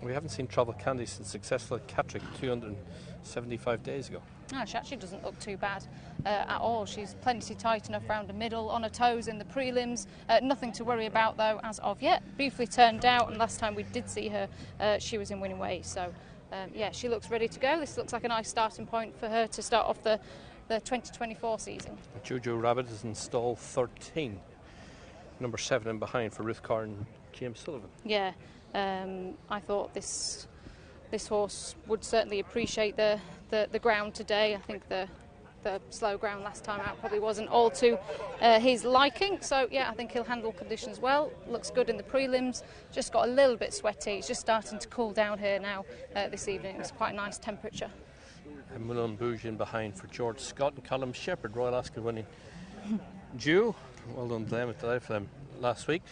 We haven't seen Travel Candy since successful at Catterick 275 days ago. No, she actually doesn't look too bad at all. She's plenty tight enough round the middle, on her toes in the prelims. Nothing to worry about, though, as of yet. Beautifully turned out, and last time we did see her, she was in winning ways. So, yeah, she looks ready to go. This looks like a nice starting point for her to start off the 2024 season. Jojo Rabbit is in stall 13, number 7 in behind for Ruth Carr and James Sullivan. Yeah, I thought this horse would certainly appreciate the ground today. I think the slow ground last time out probably wasn't all to his liking. So, yeah, I think he'll handle conditions well. Looks good in the prelims. Just got a little bit sweaty. It's just starting to cool down here now this evening. It's quite a nice temperature. And Moulin Bouge in behind for George Scott and Colin Shepherd. Royal Ascot winning due. Well done to them. For them last week.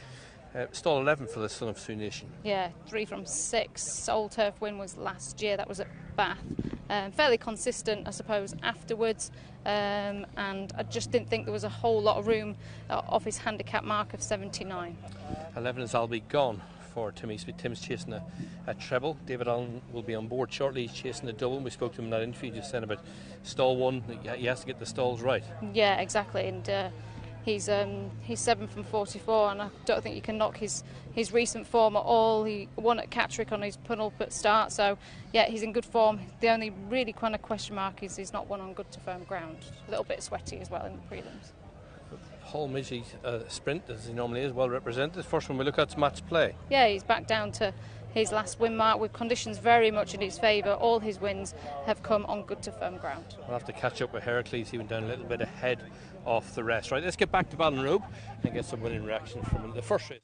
Stall 11 for the Son of Sioux Nation. Yeah, 3 from 6. Old Turf win was last year. That was at Bath. Fairly consistent, I suppose, afterwards. And I just didn't think there was a whole lot of room off his handicap mark of 79. 11 is I'll Be Gone for Tim Eastby. Tim's chasing a treble. David Allen will be on board shortly. He's chasing a double. We spoke to him in that interview just saying about stall 1. He has to get the stalls right. Yeah, exactly. And he's 7 from 44, and I don't think you can knock his recent form at all. He won at Catterick on his penultimate start, so yeah, he's in good form. The only really kind of question mark is he's not won on good to firm ground. A little bit sweaty as well in the prelims. Paul Midgey sprint, as he normally is, well represented. The first one we look at is match play. Yeah, he's back down to his last win mark with conditions very much in his favour. All his wins have come on good to firm ground. We'll have to catch up with Heracles. He went down a little bit ahead of the rest. Right, let's get back to Ballinrobe and get some winning reactions from the first race.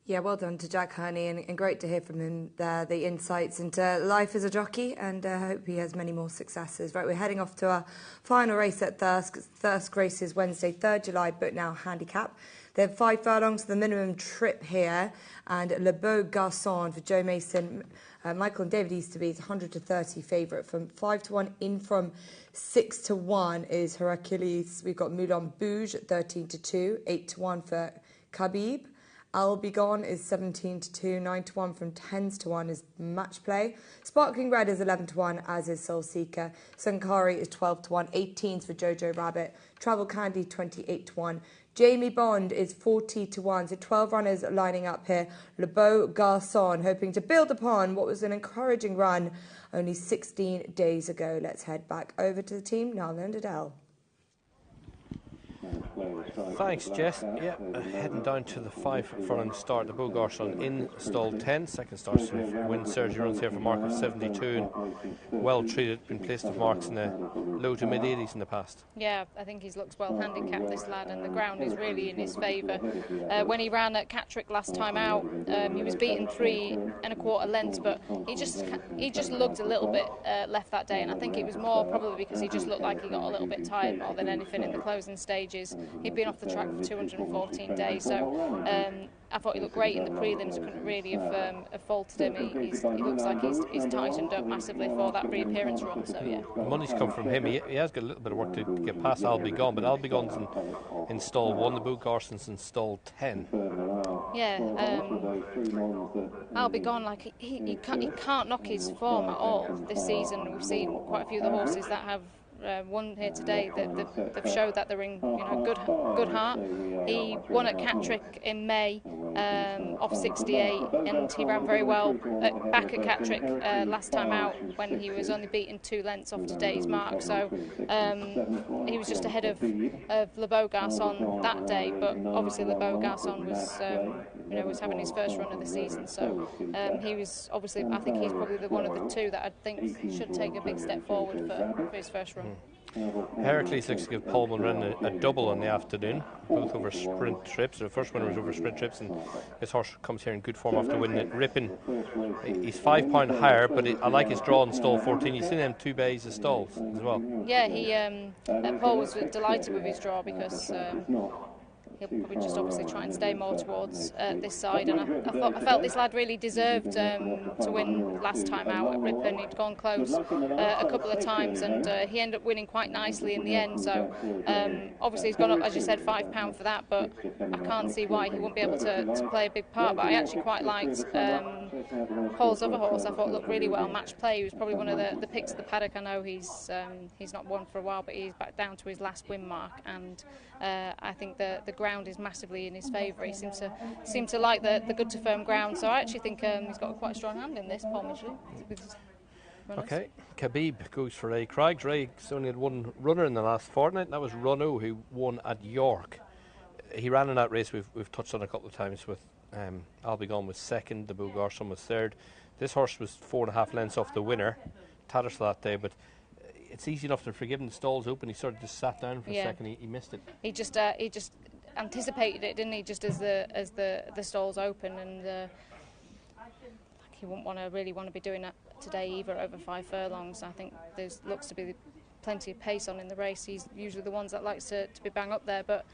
Yeah, well done to Jack Herney, and great to hear from him there, the insights into life as a jockey, and I hope he has many more successes. Right, we're heading off to our final race at Thirsk. Thirsk races Wednesday, 3rd July, but now handicap. They have 5 furlongs to the minimum trip here, and Le Beau Garçon for Joe Mason, Michael and David Easterby is 100 to 30 favourite. From 5 to 1 in from 6 to 1 is Heracles. We've got Moulin Bouge at 13 to 2, 8 to 1 for Khabib. I'll Be Gone is 17 to 2, 9 to 1 from 10s to 1 is Match Play. Sparkling Red is 11 to 1, as is Soul Seeker. Sankari is 12 to 1, 18s for Jojo Rabbit. Travel Candy 28 to 1, Jamie Bond is 40-1. So 12 runners lining up here. Le Beau Garçon hoping to build upon what was an encouraging run only 16 days ago. Let's head back over to the team, Nala and Adele. Thanks, Jess. Yeah, heading down to the 5 furlong start. The Beau Garçon in stall 10. Second start to win Sergi runs here for a mark of 72 and well treated, been placed with marks in the low to mid 80s in the past. Yeah, I think he looks well handicapped, this lad, and the ground is really in his favour. When he ran at Catterick last time out, he was beaten 3 1/4 lengths, but he just looked a little bit left that day, and I think it was more probably because he just looked like he got a little bit tired more than anything in the closing stages. He'd been off the track for 214 days, so I thought he looked great in the prelims. I couldn't really have faulted him. He looks like he's tightened up massively for that reappearance run, so yeah. The money's come from him. He has got a little bit of work to get past I'll Be Gone, but I'll Be Gone's in stall 1, the Beau Garçon's in stall 10. Yeah, I'll Be Gone, like he can't knock his form at all this season. We've seen quite a few of the horses that have won here today that they've showed that they're in good heart. He won at Catterick in May off 68, and he ran very well back at Catterick last time out when he was only beaten 2 lengths off today's mark. So he was just ahead of Le Beau Garçon that day, but obviously Le Beau Garçon was having his first run of the season. So he was obviously, I think he's probably the one of the two that I think should take a big step forward for his first run. Heracles looks to give Paul ran a double on the afternoon, both over sprint trips. The first one was over sprint trips, and his horse comes here in good form after winning it. Ripping, he's £5 higher, but I like his draw in stall 14. You've seen them 2 bays of stalls as well. Yeah, Paul was delighted with his draw because he'll probably just obviously try and stay more towards this side, and I felt this lad really deserved to win last time out at Ripon. He'd gone close a couple of times, and he ended up winning quite nicely in the end. So obviously he's gone up, as you said, £5 for that, but I can't see why he wouldn't be able to play a big part. But I actually quite liked Paul's other horse. I thought looked really well match play. He was probably one of the picks of the paddock. I know he's not won for a while, but he's back down to his last win mark, and I think the ground is massively in his favour. He seems to like the good to firm ground, so I actually think he's got quite a strong hand in this, Paul Midgley. Okay, Khabib goes for Ray Craigs. Ray's only had one runner in the last fortnight, and that was Runno, who won at York. He ran in that race we've touched on a couple of times with I'll Be Gone was second, the Beau Garçon was third. This horse was 4.5 lengths off the winner, Tattersall that day, but it's easy enough to forgive him. The stall's open. He sort of just sat down for a second. He missed it. He just anticipated it, didn't he? Just as the stalls open, and he wouldn't really want to be doing that today either over 5 furlongs. I think there looks to be plenty of pace on in the race. He's usually the ones that likes to be bang up there, but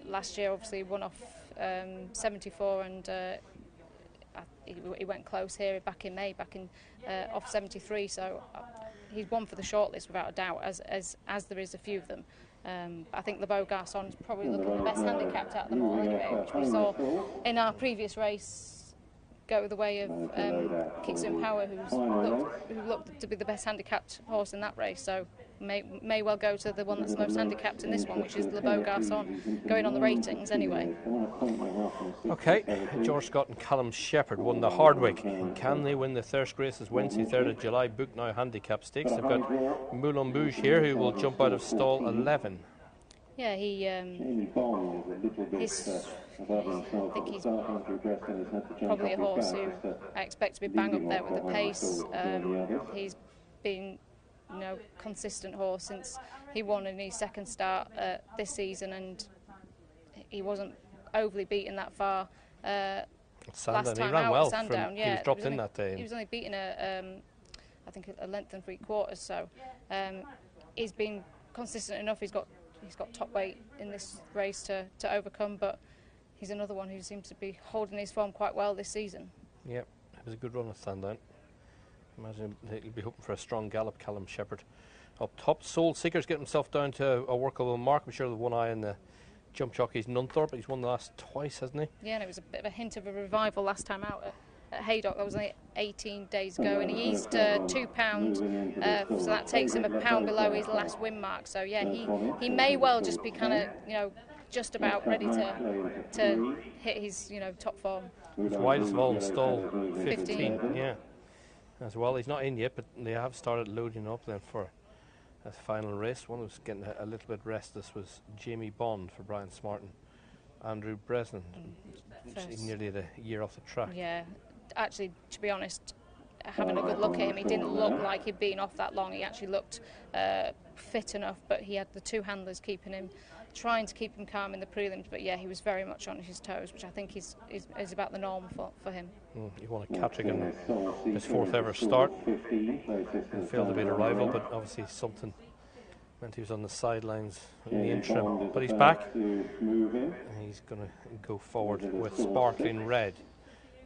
last year obviously won off 74, and he went close here back in May, off 73. So he's one for the shortlist without a doubt, as there is a few of them. I think Le Beau Garçon is probably looking the best handicapped out of them all anyway, which we saw in our previous race go the way of Kickstone Power, who looked to be the best handicapped horse in that race. So may well go to the one that's most handicapped in this one, which is Le Beau Garçon, going on the ratings anyway. Okay, George Scott and Callum Shepherd won the Hardwick. Can they win the Thirsk races Wednesday, 3rd of July? Book now handicap stakes. They've got Moulin Bouge here, who will jump out of stall 11. Yeah, I think he's probably a horse who I expect to be bang up there with the pace. He's been consistent horse since he won in his second start this season, and he wasn't overly beaten that far last time he ran out well. Sandown. He was dropped in that day. He was only beaten I think a length and 3/4. So he's been consistent enough. He's got top weight in this race to overcome, but he's another one who seems to be holding his form quite well this season. Yep, it was a good run at Sandown. Imagine he'll be hoping for a strong gallop. Callum Shepherd up top. Soul Seeker's getting himself down to a workable mark. I'm sure the one eye in the jump jockey's Nunthorpe, but he's won the last twice, hasn't he? Yeah, and it was a bit of a hint of a revival last time out at Haydock. That was only 18 days ago, and he eased £2, so that takes him £1 below his last win mark. So yeah, he may well just be kind of just about ready to hit his top form. It's widest of all in stall 15. Yeah, as well. He's not in yet, but they have started loading up then for a final race. One was getting a little bit restless was Jamie Bond for Brian Smarton. Andrew Bresnan, nearly a year off the track. Yeah, actually, to be honest, having a good look at him, he didn't look like he'd been off that long. He actually looked fit enough, but he had the two handlers trying to keep him calm in the prelims. But yeah, he was very much on his toes, which I think is about the norm for him. He won a Catrigan his 4th ever start and failed to beat a rival, but obviously something meant he was on the sidelines in the interim. But he's back, and he's going to go forward with Sparkling Red.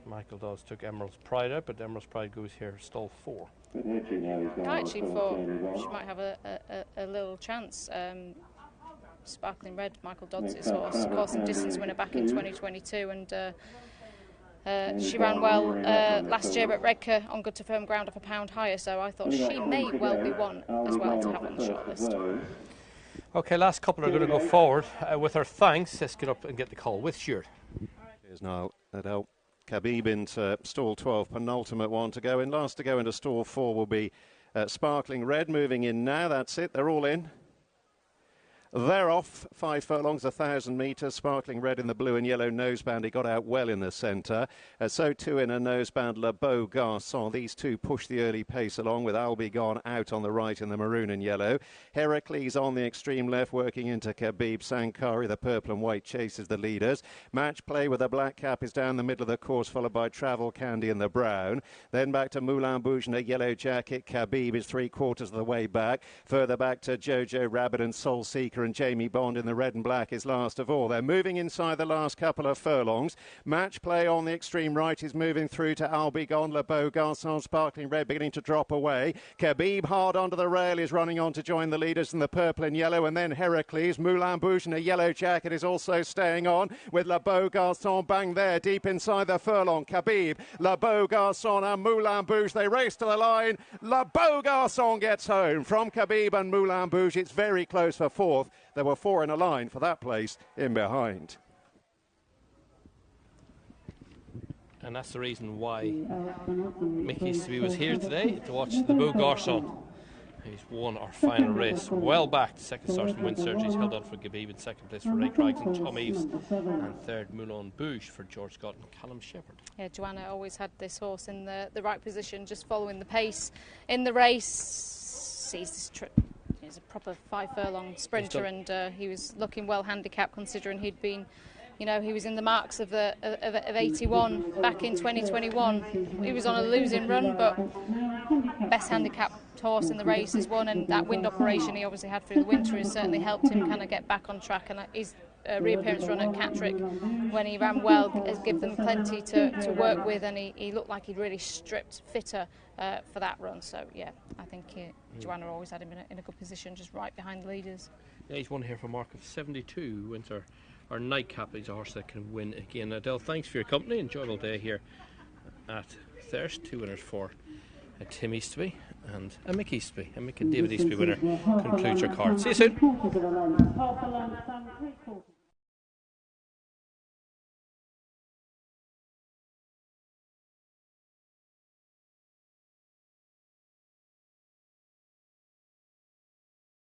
Michael Dawes took Emerald's Pride out, but Emerald's Pride goes here stall 4. I actually thought she might have a little chance. Sparkling Red, Michael Dodds' horse and distance winner back in 2022, and she ran well last year at Redcar on good to firm ground off a pound higher, so I thought she may well be one as well to have on the shortlist. Okay, last couple are going to go forward. With our thanks, let's get up and get the call with Stuart. Here's now Adele Khabib into stall 12, penultimate one to go in. Last to go into stall 4 will be Sparkling Red moving in now. That's it, they're all in. They're off 5 furlongs, 1,000 metres. Sparkling Red in the blue and yellow noseband. He got out well in the centre. So too in a noseband, Le Beau Garçon. These two push the early pace along with Albigon out on the right in the maroon and yellow. Heracles on the extreme left working into Khabib. Sankari, the purple and white, chases the leaders. Match Play with a black cap is down the middle of the course, followed by Travel Candy in the brown. Then back to Moulin Bouge in a yellow jacket. Khabib is 3/4 of the way back. Further back to Jojo, Rabbit and Soul Seeker, and Jamie Bond in the red and black is last of all. They're moving inside the last couple of furlongs. Match Play on the extreme right is moving through to Albigon. Le Beau Garçon, Sparkling Red beginning to drop away. Khabib hard onto the rail is running on to join the leaders in the purple and yellow, and then Heracles. Moulin Bouge in a yellow jacket is also staying on with Le Beau Garçon bang there deep inside the furlong. Khabib, Le Beau Garçon and Moulin Bouge, they race to the line. Le Beau Garçon gets home from Khabib and Moulin Bouge. It's very close for 4th. There were 4 in a line for that place in behind. And that's the reason why Mickey Easterby was here today, to watch the Beau Garçon, who's won our final race. Well back, 2nd start from Wind Surgeries, held on for Khabib, in 2nd place for Ray Craigs and Tom Eves, and 3rd Moulin Bouge for George Scott and Callum Shepherd. Yeah, Joanna always had this horse in the right position, just following the pace in the race. Sees this trip. He's a proper 5 furlong sprinter, and he was looking well handicapped considering he'd been, he was in the marks of 81 back in 2021. He was on a losing run, but best handicapped horse in the race is won, and that wind operation he obviously had through the winter has certainly helped him kind of get back on track, and his reappearance run at Catterick when he ran well has given them plenty to work with, and he looked like he'd really stripped fitter for that run. So yeah, I think Joanna always had him in a good position, just right behind the leaders. Yeah, he's won here for a mark of 72. Wins our nightcap. He's a horse that can win again. Adele, thanks for your company. Enjoyable day here at Thirsk. 2 winners for Tim Easterby and a Mick Easterby. A Mick and David Easterby winner concludes your card. See you soon.